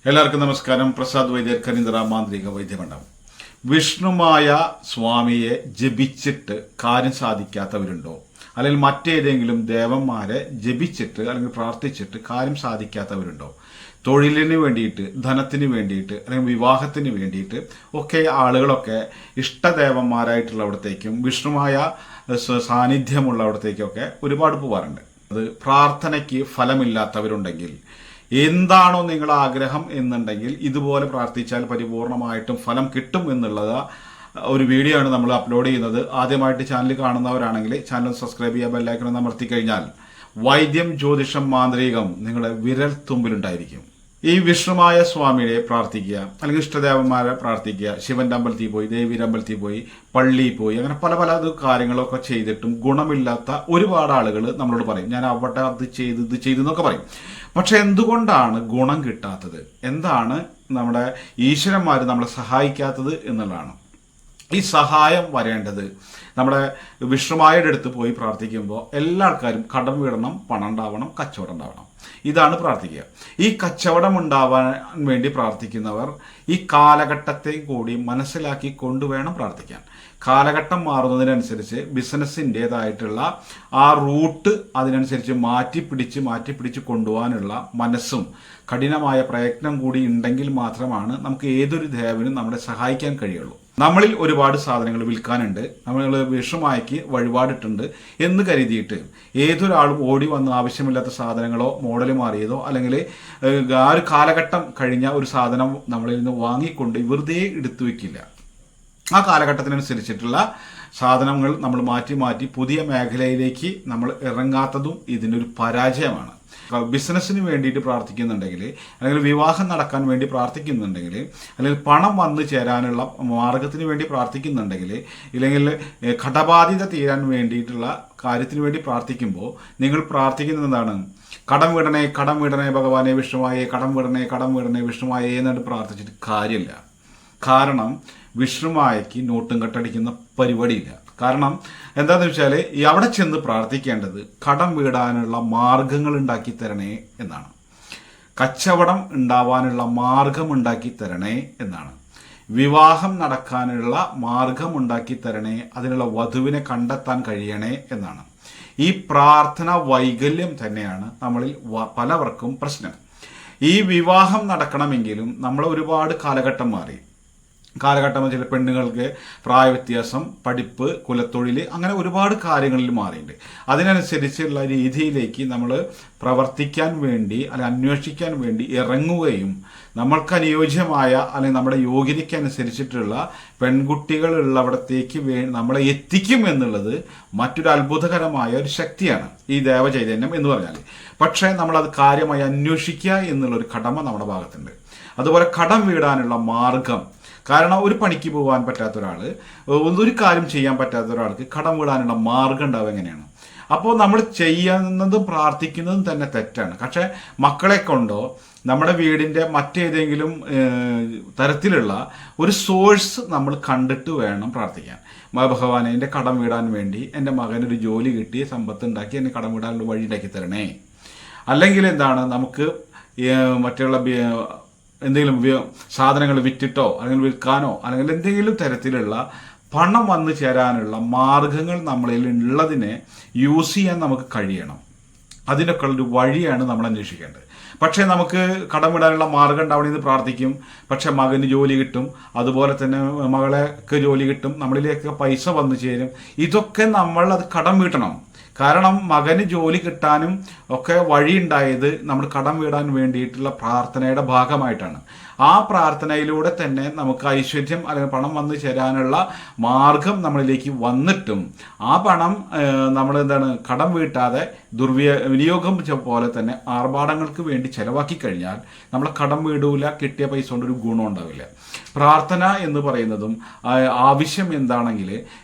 എല്ലാവർക്കും നമസ്കാരം. പ്രസാദ് വൈദ്യർ, കരിന്തറ മാന്ത്രിക വൈദ്യമണ്ഡപം. വിഷ്ണുമായ സ്വാമിയെ ജപിച്ചിട്ട് കാര്യം സാധിക്കാത്തവരുണ്ടോ? അല്ലെങ്കിൽ മറ്റേതെങ്കിലും ദേവന്മാരെ ജപിച്ചിട്ട് അല്ലെങ്കിൽ പ്രാർത്ഥിച്ചിട്ട് കാര്യം സാധിക്കാത്തവരുണ്ടോ? തൊഴിലിന് വേണ്ടിയിട്ട്, ധനത്തിന് വേണ്ടിയിട്ട്, അല്ലെങ്കിൽ വിവാഹത്തിന് വേണ്ടിയിട്ട് ഒക്കെ ആളുകളൊക്കെ ഇഷ്ടദേവന്മാരായിട്ടുള്ളവിടത്തേക്കും വിഷ്ണുമായ സാന്നിധ്യമുള്ളവിടത്തേക്കൊക്കെ ഒരുപാട് പോകാറുണ്ട്. അത് പ്രാർത്ഥനയ്ക്ക് ഫലമില്ലാത്തവരുണ്ടെങ്കിൽ, എന്താണോ നിങ്ങളുടെ ആഗ്രഹം എന്നുണ്ടെങ്കിൽ ഇതുപോലെ പ്രാർത്ഥിച്ചാൽ പരിപൂർണമായിട്ടും ഫലം കിട്ടും എന്നുള്ളത് ഒരു വീഡിയോ ആണ് നമ്മൾ അപ്ലോഡ് ചെയ്യുന്നത്. ആദ്യമായിട്ട് ചാനൽ കാണുന്നവരാണെങ്കിൽ ചാനൽ സബ്സ്ക്രൈബ് ചെയ്യുക, ബെല്ലൈക്കൺ അമർത്തി കഴിഞ്ഞാൽ വൈദ്യം, ജ്യോതിഷം, മാന്ത്രികം നിങ്ങളുടെ വിരൽ തുമ്പിലുണ്ടായിരിക്കും. ഈ വിഷ്ണുമായ സ്വാമിയെ പ്രാർത്ഥിക്കുക, അല്ലെങ്കിൽ ഇഷ്ടദേവന്മാരെ പ്രാർത്ഥിക്കുക. ശിവന്റെ അമ്പലത്തിൽ പോയി, ദേവിയുടെ അമ്പലത്തിൽ പോയി, പള്ളിയിൽ പോയി, അങ്ങനെ പല പല കാര്യങ്ങളൊക്കെ ചെയ്തിട്ടും ഗുണമില്ലാത്ത ഒരുപാട് ആളുകൾ നമ്മളോട് പറയും, ഞാൻ അവിടെ അത് ചെയ്ത് ഇത് ചെയ്തു എന്നൊക്കെ പറയും. പക്ഷെ എന്തുകൊണ്ടാണ് ഗുണം കിട്ടാത്തത്? എന്താണ് നമ്മുടെ ഈശ്വരന്മാർ നമ്മളെ സഹായിക്കാത്തത് എന്നുള്ളതാണ്. ഈ സഹായം വരേണ്ടത് നമ്മുടെ വിഷ്ണുമായുടെ അടുത്ത് പോയി പ്രാർത്ഥിക്കുമ്പോൾ എല്ലാ ആൾക്കാരും കടം വീടണം, പണം ഉണ്ടാവണം, കച്ചവടം ഉണ്ടാവണം. ഇതാണ് പ്രാർത്ഥിക്കുക. ഈ കച്ചവടം ഉണ്ടാവാൻ വേണ്ടി പ്രാർത്ഥിക്കുന്നവർ ഈ കാലഘട്ടത്തെ കൂടി മനസ്സിലാക്കി കൊണ്ടുവേണം പ്രാർത്ഥിക്കാൻ. കാലഘട്ടം മാറുന്നതിനനുസരിച്ച് ബിസിനസ്സിൻ്റെതായിട്ടുള്ള ആ റൂട്ട് അതിനനുസരിച്ച് മാറ്റിപ്പിടിച്ച് കൊണ്ടുപോകാനുള്ള മനസ്സും കഠിനമായ പ്രയത്നം കൂടി ഉണ്ടെങ്കിൽ മാത്രമാണ് നമുക്ക് ഏതൊരു ദേവനും നമ്മളെ സഹായിക്കാൻ കഴിയുള്ളൂ. നമ്മളിൽ ഒരുപാട് സാധനങ്ങൾ വിൽക്കാനുണ്ട്, നമ്മൾ വിഷമാക്കി വഴിപാടിട്ടുണ്ട് എന്ന് കരുതിയിട്ട് ഏതൊരാളും ഓടി വന്ന് ആവശ്യമില്ലാത്ത സാധനങ്ങളോ മോഡൽ മാറിയതോ അല്ലെങ്കിൽ ആ ഒരു കാലഘട്ടം കഴിഞ്ഞ ഒരു സാധനം നമ്മളിൽ നിന്ന് വാങ്ങിക്കൊണ്ട് വെറുതെ എടുത്തു വയ്ക്കില്ല. ആ കാലഘട്ടത്തിനനുസരിച്ചിട്ടുള്ള സാധനങ്ങൾ നമ്മൾ മാറ്റി പുതിയ മേഖലയിലേക്ക് നമ്മൾ ഇറങ്ങാത്തതും ഇതിനൊരു പരാജയമാണ്. ബിസിനസ്സിന് വേണ്ടിയിട്ട് പ്രാർത്ഥിക്കുന്നുണ്ടെങ്കിൽ, അല്ലെങ്കിൽ വിവാഹം നടക്കാൻ വേണ്ടി പ്രാർത്ഥിക്കുന്നുണ്ടെങ്കിൽ, അല്ലെങ്കിൽ പണം വന്നു ചേരാനുള്ള മാർഗത്തിന് വേണ്ടി പ്രാർത്ഥിക്കുന്നുണ്ടെങ്കിൽ, ഇല്ലെങ്കിൽ കടബാധ്യത തീരാൻ വേണ്ടിയിട്ടുള്ള കാര്യത്തിന് വേണ്ടി പ്രാർത്ഥിക്കുമ്പോൾ നിങ്ങൾ പ്രാർത്ഥിക്കുന്നത് എന്താണ്? കടം വിടണേ ഭഗവാനെ വിഷ്ണുവായേ, കടം വിടണേ വിഷ്ണുവായേ എന്നിട്ട് പ്രാർത്ഥിച്ചിട്ട് കാര്യമില്ല. കാരണം വിഷ്ണുമായയ്ക്ക് നോട്ടും കെട്ടടിക്കുന്ന പരിപാടിയില്ല. കാരണം എന്താണെന്ന് വെച്ചാൽ അവിടെ ചെന്ന് പ്രാർത്ഥിക്കേണ്ടത് കടം വീടാനുള്ള മാർഗങ്ങൾ ഉണ്ടാക്കി തരണേ എന്നാണ്. കച്ചവടം ഉണ്ടാവാനുള്ള മാർഗം ഉണ്ടാക്കി തരണേ എന്നാണ്. വിവാഹം നടക്കാനുള്ള മാർഗം ഉണ്ടാക്കി തരണേ, അതിനുള്ള വധുവിനെ കണ്ടെത്താൻ കഴിയണേ എന്നാണ്. ഈ പ്രാർത്ഥന വൈകല്യം തന്നെയാണ് നമ്മളിൽ പലവർക്കും പ്രശ്നം. ഈ വിവാഹം നടക്കണമെങ്കിലും നമ്മൾ ഒരുപാട് കാലഘട്ടം മാറി. കാലഘട്ടം ചില പെണ്ണുങ്ങൾക്ക് പ്രായവ്യത്യാസം, പഠിപ്പ്, കുലത്തൊഴിൽ, അങ്ങനെ ഒരുപാട് കാര്യങ്ങളിൽ മാറിയിട്ടുണ്ട്. അതിനനുസരിച്ചുള്ള രീതിയിലേക്ക് നമ്മൾ പ്രവർത്തിക്കാൻ വേണ്ടി അല്ലെങ്കിൽ അന്വേഷിക്കാൻ വേണ്ടി ഇറങ്ങുകയും നമ്മൾക്ക് അനുയോജ്യമായ അല്ലെങ്കിൽ നമ്മുടെ യോഗ്യതയ്ക്ക് അനുസരിച്ചിട്ടുള്ള പെൺകുട്ടികൾ ഉള്ളവിടത്തേക്ക് നമ്മളെ എത്തിക്കും എന്നുള്ളത് മറ്റൊരു അത്ഭുതകരമായ ഒരു ശക്തിയാണ് ഈ ദേവചൈതന്യം എന്ന് പറഞ്ഞാൽ. പക്ഷേ നമ്മളത് കാര്യമായി അന്വേഷിക്കുക എന്നുള്ളൊരു കടമ നമ്മുടെ ഭാഗത്തുണ്ട്. അതുപോലെ കടം വീടാനുള്ള മാർഗം. കാരണം ഒരു പണിക്ക് പോകാൻ പറ്റാത്ത ഒരാൾ, ഒരു കാര്യം ചെയ്യാൻ പറ്റാത്ത ഒരാൾക്ക് കടം വീടാനുള്ള മാർഗം ഉണ്ടാവുക എങ്ങനെയാണ്? അപ്പോൾ നമ്മൾ ചെയ്യുന്നതും പ്രാർത്ഥിക്കുന്നതും തന്നെ തെറ്റാണ്. പക്ഷേ മക്കളെ കൊണ്ടോ നമ്മുടെ വീടിൻ്റെ മറ്റേതെങ്കിലും തരത്തിലുള്ള ഒരു സോഴ്സ് നമ്മൾ കണ്ടിട്ട് വേണം പ്രാർത്ഥിക്കാൻ. ഭഗവാനെ, എൻ്റെ കടം വീടാൻ വേണ്ടി എൻ്റെ മകനൊരു ജോലി കിട്ടി, സമ്പത്ത് ഉണ്ടാക്കി എന്നെ കടം വീടാനുള്ള വഴി ഉണ്ടാക്കി തരണേ. അല്ലെങ്കിൽ എന്താണ്, നമുക്ക് മറ്റുള്ള എന്തെങ്കിലും സാധനങ്ങൾ വിറ്റിട്ടോ അല്ലെങ്കിൽ വിൽക്കാനോ അല്ലെങ്കിൽ എന്തെങ്കിലും തരത്തിലുള്ള പണം വന്നു ചേരാനുള്ള മാർഗങ്ങൾ നമ്മളിൽ ഉള്ളതിനെ യൂസ് ചെയ്യാൻ നമുക്ക് കഴിയണം. അതിനൊക്കെ ഉള്ളൊരു വഴിയാണ് നമ്മൾ അന്വേഷിക്കേണ്ടത്. പക്ഷേ നമുക്ക് കടം വിടാനുള്ള മാർഗം ഉണ്ടാവണമെന്ന് പ്രാർത്ഥിക്കും. പക്ഷെ മകന് ജോലി കിട്ടും, അതുപോലെ തന്നെ മകളെക്ക് ജോലി കിട്ടും, നമ്മളിലേക്ക് പൈസ വന്നു ചേരും. ഇതൊക്കെ നമ്മൾ അത് കടം വീട്ടണം. കാരണം മകന് ജോലി കിട്ടാനും ഒക്കെ വഴിയുണ്ടായത് നമ്മൾ കടം വീടാൻ വേണ്ടിയിട്ടുള്ള പ്രാർത്ഥനയുടെ ഭാഗമായിട്ടാണ്. ആ പ്രാർത്ഥനയിലൂടെ തന്നെ നമുക്ക് ഐശ്വര്യം അല്ലെങ്കിൽ പണം വന്നു ചേരാനുള്ള മാർഗം നമ്മളിലേക്ക് വന്നിട്ടും ആ പണം നമ്മൾ കടം വീട്ടാതെ വിനിയോഗം പോലെ തന്നെ ആർഭാടങ്ങൾക്ക് വേണ്ടി ചെലവാക്കി കഴിഞ്ഞാൽ നമ്മളെ കടം വീടൂല, കിട്ടിയ പൈസ കൊണ്ട് ഒരു ഗുണം ഉണ്ടാവില്ല. പ്രാർത്ഥന എന്ന് പറയുന്നതും ആവശ്യം എന്താണെങ്കിൽ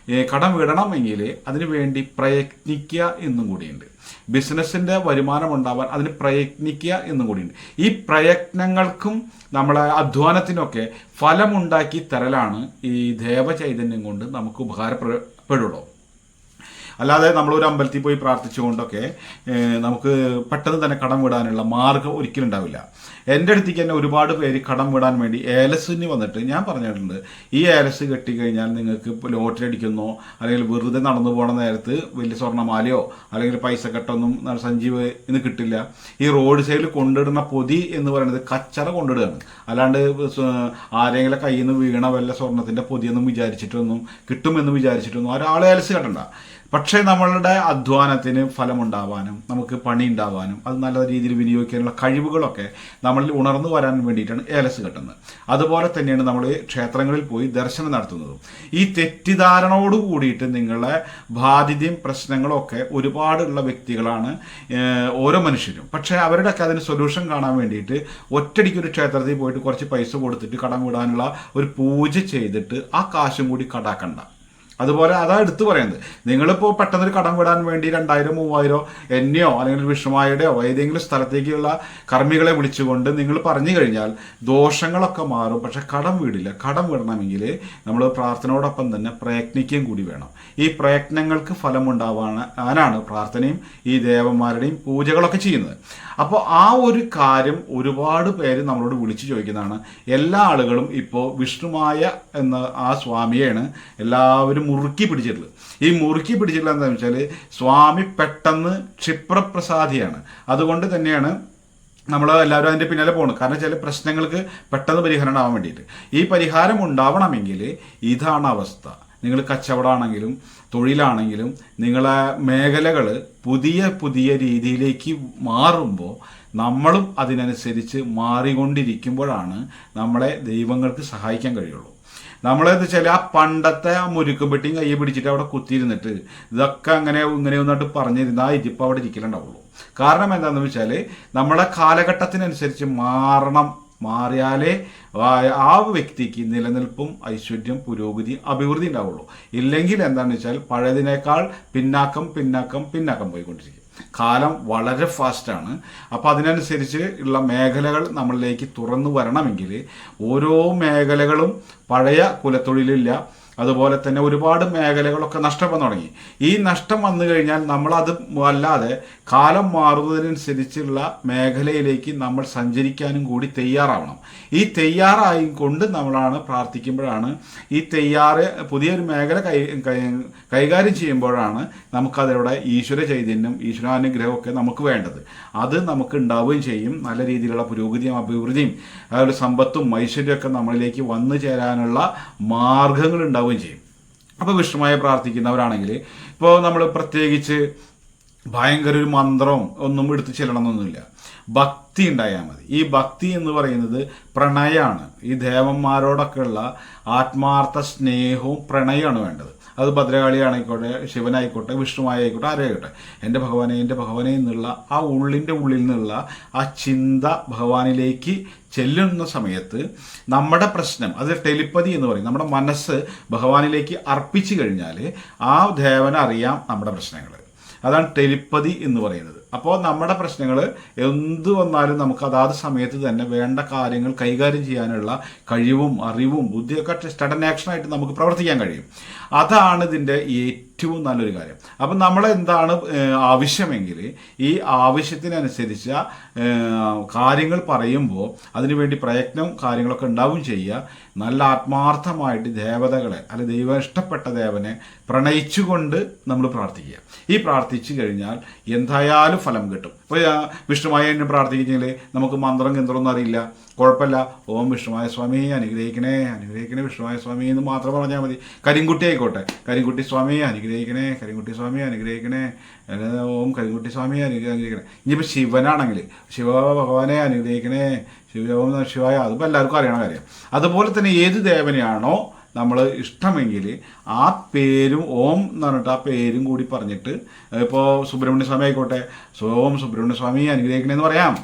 കടം വിടണമെങ്കിൽ അതിനു വേണ്ടി പ്രയത്നിക്കുക എന്നും കൂടിയുണ്ട്. ബിസിനസ്സിൻ്റെ വരുമാനം ഉണ്ടാവാൻ അതിന് പ്രയത്നിക്കുക എന്നും കൂടിയുണ്ട്. ഈ പ്രയത്നങ്ങൾക്കും നമ്മളെ അധ്വാനത്തിനൊക്കെ ഫലമുണ്ടാക്കി തരലാണ് ഈ ദേവചൈതന്യം കൊണ്ട് നമുക്ക് ഉപകാരപ്പെടുള്ളൂ. അല്ലാതെ നമ്മളൊരു അമ്പലത്തിൽ പോയി പ്രാർത്ഥിച്ചുകൊണ്ടൊക്കെ നമുക്ക് പെട്ടെന്ന് തന്നെ കടം വിടാനുള്ള മാർഗം ഒരിക്കലും ഉണ്ടാവില്ല. എൻ്റെ അടുത്തേക്ക് തന്നെ ഒരുപാട് പേര് കടം വിടാൻ വേണ്ടി ഏലസിന് വന്നിട്ട് ഞാൻ പറഞ്ഞിട്ടുണ്ട്, ഈ ഏലസ് കെട്ടിക്കഴിഞ്ഞാൽ നിങ്ങൾക്ക് ലോട്ടറി അടിക്കുന്നോ അല്ലെങ്കിൽ വെറുതെ നടന്നു പോണ നേരത്ത് വലിയ സ്വർണ്ണമാലയോ അല്ലെങ്കിൽ പൈസ കെട്ടൊന്നും സഞ്ജീവ് ഇന്ന് കിട്ടില്ല. ഈ റോഡ് സൈഡിൽ കൊണ്ടിടുന്ന പൊതി എന്ന് പറയുന്നത് കച്ചറ കൊണ്ടിടുകയാണ്. അല്ലാണ്ട് ആരെങ്കിലും കയ്യിൽ നിന്ന് വീണ വല്ല സ്വർണത്തിൻ്റെ പൊതിയൊന്നും വിചാരിച്ചിട്ടൊന്നും കിട്ടുമെന്ന് വിചാരിച്ചിട്ടൊന്നും ഒരാൾ ഏലസ് കെട്ടണ്ട. പക്ഷേ നമ്മളുടെ അധ്വാനത്തിന് ഫലമുണ്ടാവാനും നമുക്ക് പണി ഉണ്ടാവാനും അത് നല്ല രീതിയിൽ വിനിയോഗിക്കാനുള്ള കഴിവുകളൊക്കെ നമ്മളിൽ ഉണർന്നു വരാൻ വേണ്ടിയിട്ടാണ് ഏലസ് കെട്ടുന്നത്. അതുപോലെ തന്നെയാണ് നമ്മൾ ക്ഷേത്രങ്ങളിൽ പോയി ദർശനം നടത്തുന്നതും. ഈ തെറ്റിദ്ധാരണയോട് കൂടിയിട്ട് നിങ്ങളെ ബാധ്യതയും പ്രശ്നങ്ങളും ഒക്കെ ഒരുപാടുള്ള വ്യക്തികളാണ് ഓരോ മനുഷ്യരും. പക്ഷേ അവരുടെയൊക്കെ അതിന് സൊല്യൂഷൻ കാണാൻ വേണ്ടിയിട്ട് ഒറ്റയടിക്ക് ഒരു ക്ഷേത്രത്തിൽ പോയിട്ട് കുറച്ച് പൈസ കൊടുത്തിട്ട് കടം വിടാനുള്ള ഒരു പൂജ ചെയ്തിട്ട് ആ കാശും കൂടി കടാക്കണ്ട. അതുപോലെ അതാ എടുത്തു പറയുന്നത്, നിങ്ങളിപ്പോൾ പെട്ടെന്നൊരു കടം വിടാൻ വേണ്ടി 2000 3000 എന്നെയോ അല്ലെങ്കിൽ വിഷ്ണുമായുടെയോ ഏതെങ്കിലും സ്ഥലത്തേക്കുള്ള കർമ്മികളെ വിളിച്ചുകൊണ്ട് നിങ്ങൾ പറഞ്ഞു കഴിഞ്ഞാൽ ദോഷങ്ങളൊക്കെ മാറും. പക്ഷെ കടം വീടില്ല. കടം വിടണമെങ്കിൽ നമ്മൾ പ്രാർത്ഥനയോടൊപ്പം തന്നെ പ്രയത്നിക്കുകയും കൂടി വേണം. ഈ പ്രയത്നങ്ങൾക്ക് ഫലമുണ്ടാവാനാണ് പ്രാർത്ഥനയും ഈ ദേവന്മാരുടെയും പൂജകളൊക്കെ ചെയ്യുന്നത്. അപ്പോൾ ആ ഒരു കാര്യം ഒരുപാട് പേര് നമ്മളോട് വിളിച്ചു ചോദിക്കുന്നതാണ്. എല്ലാ ആളുകളും ഇപ്പോൾ വിഷ്ണുമായ എന്ന ആ സ്വാമിയെയാണ് എല്ലാവരും മുറുക്കി പിടിച്ചിട്ടുള്ളത്. ഈ മുറുക്കി പിടിച്ചിട്ടുള്ളത് എന്താണെന്ന് വെച്ചാൽ സ്വാമി പെട്ടെന്ന് ക്ഷിപ്രപ്രസാദിയാണ്. അതുകൊണ്ട് തന്നെയാണ് നമ്മൾ എല്ലാവരും അതിൻ്റെ പിന്നാലെ പോകണം. കാരണം ചില പ്രശ്നങ്ങൾക്ക് പെട്ടെന്ന് പരിഹാരം ഉണ്ടാവാൻ വേണ്ടിയിട്ട്. ഈ പരിഹാരം ഉണ്ടാവണമെങ്കിൽ ഇതാണ് അവസ്ഥ. നിങ്ങൾ കച്ചവടമാണെങ്കിലും തൊഴിലാണെങ്കിലും നിങ്ങളെ മേഖലകൾ പുതിയ പുതിയ രീതിയിലേക്ക് മാറുമ്പോൾ നമ്മളും അതിനനുസരിച്ച് മാറിക്കൊണ്ടിരിക്കുമ്പോഴാണ് നമ്മളെ ദൈവങ്ങൾക്ക് സഹായിക്കാൻ കഴിയുള്ളൂ. നമ്മളെന്ന് വെച്ചാൽ ആ പണ്ടത്തെ ആ മുരുക്കും പെട്ടിയും കയ്യെ പിടിച്ചിട്ട് അവിടെ കുത്തിയിരുന്നിട്ട് ഇതൊക്കെ അങ്ങനെ ഇങ്ങനെ ഒന്നിട്ട് പറഞ്ഞിരുന്നാൽ ഇതിപ്പോൾ അവിടെ ഇരിക്കലുണ്ടാവുള്ളൂ. കാരണം എന്താണെന്ന് വെച്ചാൽ നമ്മളെ കാലഘട്ടത്തിനനുസരിച്ച് മാറിയാലേ ആ വ്യക്തിക്ക് നിലനിൽപ്പും ഐശ്വര്യം പുരോഗതി അഭിവൃദ്ധി ഉണ്ടാവുള്ളൂ. ഇല്ലെങ്കിൽ എന്താണെന്ന് വെച്ചാൽ പഴയതിനേക്കാൾ പിന്നാക്കം പോയിക്കൊണ്ടിരിക്കും. കാലം വളരെ ഫാസ്റ്റാണ്. അപ്പോൾ അതിനനുസരിച്ച് ഉള്ള മേഖലകൾ നമ്മളിലേക്ക് തുറന്നു വരണമെങ്കിൽ ഓരോ മേഖലകളും പഴയ കുലത്തൊഴിലില്ല. അതുപോലെ തന്നെ ഒരുപാട് മേഖലകളൊക്കെ നഷ്ടം വന്നു തുടങ്ങി. ഈ നഷ്ടം വന്നു കഴിഞ്ഞാൽ നമ്മളത് അല്ലാതെ കാലം മാറുന്നതിനനുസരിച്ചുള്ള മേഖലയിലേക്ക് നമ്മൾ സഞ്ചരിക്കാനും കൂടി തയ്യാറാവണം. ഈ തയ്യാറായിക്കൊണ്ട് നമ്മളാണ് പ്രാർത്ഥിക്കുമ്പോഴാണ് ഈ പുതിയൊരു മേഖല കൈകാര്യം ചെയ്യുമ്പോഴാണ് നമുക്കതിലൂടെ ഈശ്വര ചൈതന്യം ഈശ്വരാനുഗ്രഹമൊക്കെ നമുക്ക് വേണ്ടത്. അത് നമുക്ക് ഉണ്ടാവുകയും ചെയ്യും. നല്ല രീതിയിലുള്ള പുരോഗതിയും അഭിവൃദ്ധിയും അതുപോലെ സമ്പത്തും ഐശ്വര്യമൊക്കെ നമ്മളിലേക്ക് വന്നു ചേരാനുള്ള മാർഗങ്ങൾ ഉണ്ടാവുകയും ചെയ്യും. അപ്പോൾ വിഷ്ണുമായി പ്രാർത്ഥിക്കുന്നവരാണെങ്കിൽ ഇപ്പോൾ നമ്മൾ പ്രത്യേകിച്ച് ഭയങ്കര ഒരു മന്ത്രവും ഒന്നും എടുത്ത് ചെല്ലണമെന്നൊന്നുമില്ല. ഭക്തി ഉണ്ടായാൽ മതി. ഈ ഭക്തി എന്ന് പറയുന്നത് പ്രണയമാണ്. ഈ ദേവന്മാരോടൊക്കെ ഉള്ള ആത്മാർത്ഥ സ്നേഹവും പ്രണയമാണ് വേണ്ടത്. അത് ഭദ്രകാളി ആയിക്കോട്ടെ, ശിവനായിക്കോട്ടെ, വിഷ്ണുവായിക്കോട്ടെ, ആരായിക്കോട്ടെ, എൻ്റെ ഭഗവാനെ എന്നുള്ള ആ ഉള്ളിൻ്റെ ഉള്ളിൽ നിന്നുള്ള ആ ചിന്ത ഭഗവാനിലേക്ക് ചെല്ലുന്ന സമയത്ത് നമ്മുടെ പ്രശ്നം അത് ടെലിപ്പതി എന്ന് പറയും. നമ്മുടെ മനസ്സ് ഭഗവാനിലേക്ക് അർപ്പിച്ചു കഴിഞ്ഞാൽ ആ ദേവനെ അറിയാം നമ്മുടെ പ്രശ്നങ്ങൾ. അതാണ് ടെലിപ്പതി എന്ന് പറയുന്നത്. അപ്പോൾ നമ്മുടെ പ്രശ്നങ്ങൾ എന്ത് വന്നാലും നമുക്ക് അതാത് സമയത്ത് തന്നെ വേണ്ട കാര്യങ്ങൾ കൈകാര്യം ചെയ്യാനുള്ള കഴിവും അറിവും ബുദ്ധിയൊക്കെ സഡൻ ആക്ഷനായിട്ട് നമുക്ക് പ്രവർത്തിക്കാൻ കഴിയും. അതാണ് ഇതിൻ്റെ ഏറ്റവും നല്ലൊരു കാര്യം. അപ്പം നമ്മളെന്താണ് ആവശ്യമെങ്കിൽ ഈ ആവശ്യത്തിനനുസരിച്ച കാര്യങ്ങൾ പറയുമ്പോൾ അതിനുവേണ്ടി പ്രയത്നം കാര്യങ്ങളൊക്കെ ഉണ്ടാവും ചെയ്യുക. നല്ല ആത്മാർത്ഥമായിട്ട് ദേവതകളെ അല്ലെ ദൈവം ഇഷ്ടപ്പെട്ട ദേവനെ പ്രണയിച്ചുകൊണ്ട് നമ്മൾ പ്രാർത്ഥിക്കുക. ഈ പ്രാർത്ഥിച്ചു കഴിഞ്ഞാൽ എന്തായാലും ഫലം കിട്ടും. ഇപ്പോൾ വിഷ്ണുമായ എന്നെ പ്രാർത്ഥിക്കുന്നെങ്കിൽ നമുക്ക് മന്ത്രം കേന്ദ്രമൊന്നും അറിയില്ല, കുഴപ്പമില്ല. ഓം വിഷ്ണുമായ സ്വാമി അനുഗ്രഹിക്കണേ വിഷ്ണുമായ സ്വാമി എന്ന് മാത്രം പറഞ്ഞാൽ മതി. കരിങ്കുട്ടി ആയിക്കോട്ടെ, കരിങ്കുട്ടി സ്വാമി അനുഗ്രഹിക്കണേ, കരിങ്കുട്ടി സ്വാമി അനുഗ്രഹിക്കണേ, ഓം കരിങ്കുട്ടി സ്വാമി അനുഗ്രഹിക്കണേ. ഇനിയിപ്പോൾ ശിവനാണെങ്കിൽ ശിവ ഭഗവാനെ അനുഗ്രഹിക്കണേ, ഓം ശിവായ, അതിപ്പോൾ എല്ലാവർക്കും അറിയണ കാര്യം. അതുപോലെ തന്നെ ഏത് ദേവനെയാണോ നമ്മൾ ഇഷ്ടമെങ്കിൽ ആ പേരും ഓം എന്ന് പറഞ്ഞിട്ട് ആ പേരും കൂടി പറഞ്ഞിട്ട്, ഇപ്പോൾ സുബ്രഹ്മണ്യ സ്വാമി ആയിക്കോട്ടെ, ഓം സുബ്രഹ്മണ്യ സ്വാമി അനുഗ്രഹിക്കണേന്ന് പറയാം.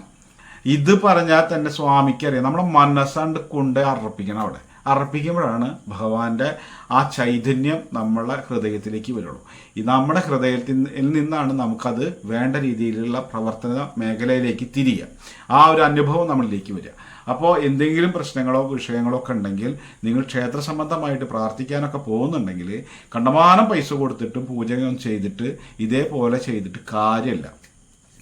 ഇത് പറഞ്ഞാൽ തന്നെ സ്വാമിക്ക് അറിയാം. നമ്മുടെ മനസ്സാണ്ട് കൊണ്ട് അർപ്പിക്കണം. അവിടെ അർപ്പിക്കുമ്പോഴാണ് ഭഗവാന്റെ ആ ചൈതന്യം നമ്മളെ ഹൃദയത്തിലേക്ക് വരുള്ളൂ. ഈ നമ്മുടെ ഹൃദയത്തിൽ നിന്നാണ് നമുക്കത് വേണ്ട രീതിയിലുള്ള പ്രവർത്തന മേഖലയിലേക്ക് തിരിയുക. ആ ഒരു അനുഭവം നമ്മളിലേക്ക് വരിക. അപ്പോൾ എന്തെങ്കിലും പ്രശ്നങ്ങളോ വിഷയങ്ങളോ ഒക്കെ ഉണ്ടെങ്കിൽ നിങ്ങൾ ക്ഷേത്ര സംബന്ധമായിട്ട് പ്രാർത്ഥിക്കാനൊക്കെ പോകുന്നുണ്ടെങ്കിൽ കണ്ടമാനം പൈസ കൊടുത്തിട്ടും പൂജകൾ ചെയ്തിട്ട് ഇതേപോലെ ചെയ്തിട്ട് കാര്യമില്ല.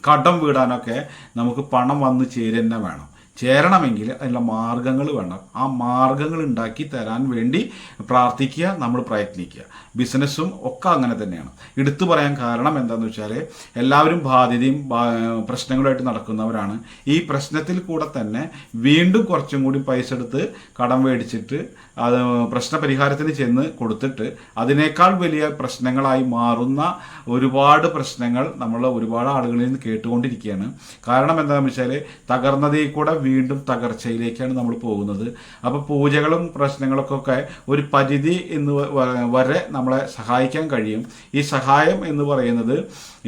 കടം വീടാനൊക്കെ നമുക്ക് പണം വന്ന് ചേരുന്ന വേണം. ചേരണമെങ്കിൽ അതിനുള്ള മാർഗങ്ങൾ വേണം. ആ മാർഗങ്ങൾ ഉണ്ടാക്കി തരാൻ വേണ്ടി പ്രാർത്ഥിക്കുക, നമ്മൾ പ്രയത്നിക്കുക. ബിസിനസ്സും ഒക്കെ അങ്ങനെ തന്നെയാണ്. എടുത്തു പറയാൻ കാരണം എന്താണെന്ന് വെച്ചാൽ എല്ലാവരും ബാധ്യതയും പ്രശ്നങ്ങളുമായിട്ട് നടക്കുന്നവരാണ്. ഈ പ്രശ്നത്തിൽ കൂടെ തന്നെ വീണ്ടും കുറച്ചും കൂടി പൈസ എടുത്ത് കടം മേടിച്ചിട്ട് അത് പ്രശ്നപരിഹാരത്തിന് ചെന്ന് കൊടുത്തിട്ട് അതിനേക്കാൾ വലിയ പ്രശ്നങ്ങളായി മാറുന്ന ഒരുപാട് പ്രശ്നങ്ങൾ നമ്മൾ ഒരുപാട് ആളുകളിൽ നിന്ന് കേട്ടുകൊണ്ടിരിക്കുകയാണ്. കാരണം എന്താണെന്ന് വെച്ചാൽ തകർന്നതിൽ കൂടെ വീണ്ടും തകർച്ചയിലേക്കാണ് നമ്മൾ പോകുന്നത്. അപ്പോൾ പൂജകളും പ്രശ്നങ്ങൾക്കൊക്കെ ഒരു പരിധി വരെ നമ്മളെ സഹായിക്കാൻ കഴിയും. ഈ സഹായം എന്ന് പറയുന്നത്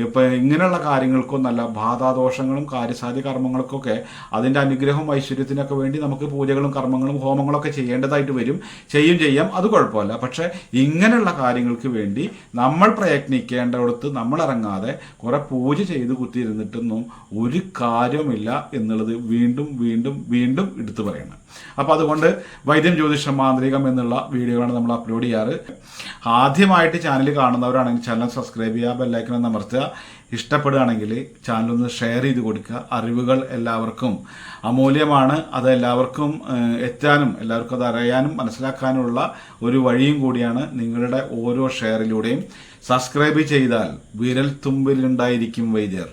ഇപ്പം ഇങ്ങനെയുള്ള കാര്യങ്ങൾക്കൊന്നല്ല, ബാധാദോഷങ്ങളും കാര്യസാധ്യ കർമ്മങ്ങൾക്കൊക്കെ അതിൻ്റെ അനുഗ്രഹവും ഐശ്വര്യത്തിനൊക്കെ വേണ്ടി നമുക്ക് പൂജകളും കർമ്മങ്ങളും ഹോമങ്ങളൊക്കെ ചെയ്യേണ്ടതായിട്ട് വരും. ചെയ്യാം, അത് കുഴപ്പമില്ല. പക്ഷേ ഇങ്ങനെയുള്ള കാര്യങ്ങൾക്ക് വേണ്ടി നമ്മൾ പ്രയത്നിക്കേണ്ടടുത്ത് നമ്മൾ ഇറങ്ങാതെ കുറെ പൂജ ചെയ്ത് കുത്തിയിരുന്നിട്ടൊന്നും ഒരു കാര്യവുമില്ല എന്നുള്ളത് വീണ്ടും വീണ്ടും വീണ്ടും എടുത്തു പറയണം. അപ്പോൾ അതുകൊണ്ട് വൈദ്യം ജ്യോതിഷം മാന്ത്രികം എന്നുള്ള വീഡിയോകളാണ് നമ്മൾ അപ്ലോഡ് ചെയ്യാറ്. ആദ്യമായിട്ട് ചാനൽ കാണുന്നവരാണെങ്കിൽ ചാനൽ സബ്സ്ക്രൈബ് ചെയ്യുക, ബെല്ലൈക്കൺ ഒന്ന് അമർത്തുക. ഇഷ്ടപ്പെടുകയാണെങ്കിൽ ചാനലൊന്ന് ഷെയർ ചെയ്ത് കൊടുക്കുക. അറിവുകൾ എല്ലാവർക്കും അമൂല്യമാണ്. അത് എല്ലാവർക്കും എത്താനും എല്ലാവർക്കും അത് അറിയാനും മനസ്സിലാക്കാനുള്ള ഒരു വഴിയും കൂടിയാണ് നിങ്ങളുടെ ഓരോ ഷെയറിലൂടെയും. സബ്സ്ക്രൈബ് ചെയ്താൽ വിരൽ തുമ്പിലുണ്ടായിരിക്കും വൈദ്യർ.